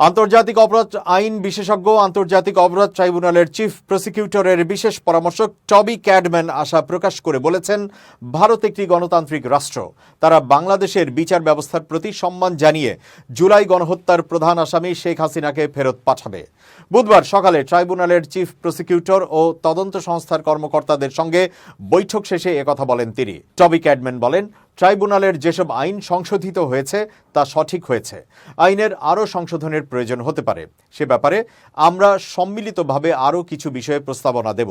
আন্তর্জাতিক অপরাধ আইন বিশেষজ্ঞ আন্তর্জাতিক অপরাধ ট্রাইব্যুনালের চিফ প্রসিকিউটরের বিশেষ পরামর্শক টবি ক্যাডম্যান আশা প্রকাশ করে বলেছেন, ভারত একটি গণতান্ত্রিক রাষ্ট্র। তারা বাংলাদেশের বিচার ব্যবস্থার প্রতি সম্মান জানিয়ে জুলাই গণহত্যার প্রধান আসামি শেখ হাসিনাকে ফেরত পাঠাবে। বুধবার সকালে ট্রাইব্যুনালের চিফ প্রসিকিউটর ও তদন্ত সংস্থার কর্মকর্তাদের সঙ্গে বৈঠক শেষে একথা বলেন তিনি। টবি ক্যাডম্যান বলেন, ট্রাইব্যুনালের যেসব আইন সংশোধিত হয়েছে তা সঠিক হয়েছে। আইনের আরও সংশোধনের প্রয়োজন হতে পারে। সে ব্যাপারে আমরা সম্মিলিতভাবে আরও কিছু বিষয়ে প্রস্তাবনা দেব।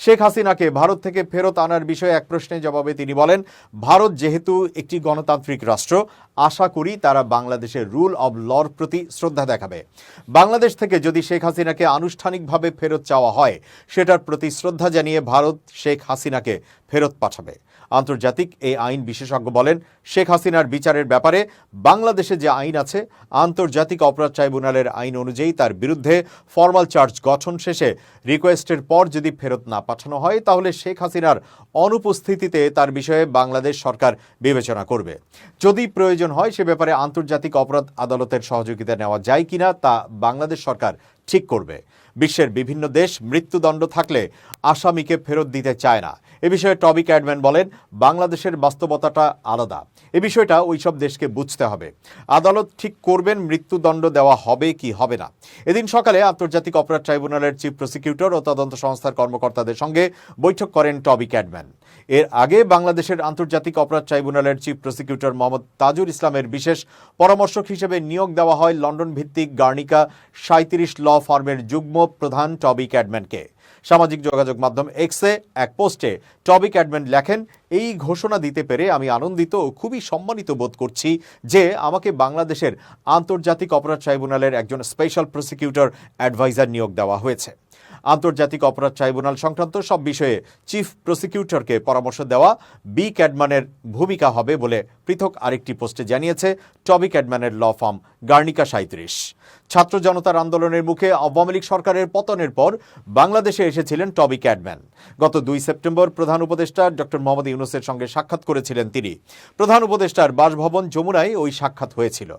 শেখ হাসিনাকে ভারত থেকে ফেরত আনার বিষয়ে এক প্রশ্নের জবাবে তিনি বলেন, ভারত যেহেতু একটি গণতান্ত্রিক রাষ্ট্র, আশা করি তারা বাংলাদেশের রুল অব লর প্রতি শ্রদ্ধা দেখাবে। বাংলাদেশ থেকে যদি শেখ হাসিনাকে আনুষ্ঠানিকভাবে ফেরত চাওয়া হয়, সেটার প্রতি শ্রদ্ধা জানিয়ে ভারত শেখ হাসিনাকে ফেরত পাঠাবে। আন্তর্জাতিক এই আইন বিশেষজ্ঞ বলেন, শেখ হাসিনার বিচারের ব্যাপারে বাংলাদেশে যে আইন আছে, আন্তর্জাতিক অপরাধ ট্রাইব্যুনালের আইন অনুযায়ী তার বিরুদ্ধে ফরমাল চার্জ গঠন শেষে রিকোয়েস্টের পর যদি ফেরত না পাঠানো হয়, তাহলে শেখ হাসিনার অনুপস্থিতিতে তার বিষয়ে বাংলাদেশ সরকার বিবেচনা করবে। যদি প্রয়োজন হয়, সে ব্যাপারে আন্তর্জাতিক অপরাধ আদালতের সহযোগিতা নেওয়া যায় কিনা তা বাংলাদেশ সরকার ঠিক করবে। বিশ্বের বিভিন্ন দেশ মৃত্যুদণ্ড থাকলে আসামিকে ফেরত দিতে চায় না। এ বিষয়ে টবি ক্যাডম্যান বলেন, বাংলাদেশের বাস্তবতাটা আলাদা। এ বিষয়টা ওইসব দেশকে বুঝতে হবে। আদালত ঠিক করবেন মৃত্যুদণ্ড দেওয়া হবে কি হবে না। এদিন সকালে আন্তর্জাতিক অপরাধ ট্রাইব্যুনালের চিফ প্রসিকিউটর ও তদন্ত সংস্থার কর্মকর্তাদের সঙ্গে বৈঠক করেন টবি ক্যাডম্যান। এর আগে বাংলাদেশের আন্তর্জাতিক অপরাধ ট্রাইব্যুনালের চিফ প্রসিকিউটর মোহাম্মদ তাজুল ইসলামের বিশেষ পরামর্শক হিসেবে নিয়োগ দেওয়া হয় লন্ডন ভিত্তিক গার্নিকা 37 ল ফার্মের যুগ্ম প্রধান টবি ক্যাডম্যানকে। সামাজিক যোগাযোগ মাধ্যম এক্সে এক পোস্টে টবি ক্যাডম্যান লেখেন, এই ঘোষণা দিতে পেরে আমি আনন্দিত ও খুবই সম্মানিত বোধ করছি যে আমাকে বাংলাদেশের আন্তর্জাতিক অপরাধ ট্রাইব্যুনালের একজন স্পেশাল প্রসিকিউটর অ্যাডভাইজার নিয়োগ দেওয়া হয়েছে। আন্তর্জাতিক অপরাধ ট্রাইব্যুনাল সংক্রান্ত সব বিষয়ে চিফ প্রসিকিউটরকে পরামর্শ দেওয়া বি ক্যাডম্যানের ভূমিকা হবে বলে পৃথক আরেকটি পোস্টে জানিয়েছে টবি ক্যাডম্যানের ল ফার্ম গার্নিকা 37। ছাত্র জনতার আন্দোলনের মুখে আওয়ামী লীগ সরকারের পতনের পর বাংলাদেশে এসেছিলেন টবি ক্যাডম্যান। গত 2 সেপ্টেম্বর প্রধান উপদেষ্টা ডক্টর মোহাম্মদ ইউনূসের সঙ্গে সাক্ষাৎ করেছিলেন তিনি। প্রধান উপদেষ্টার বাসভবন যমুনায় ওই সাক্ষাৎ হয়েছিল।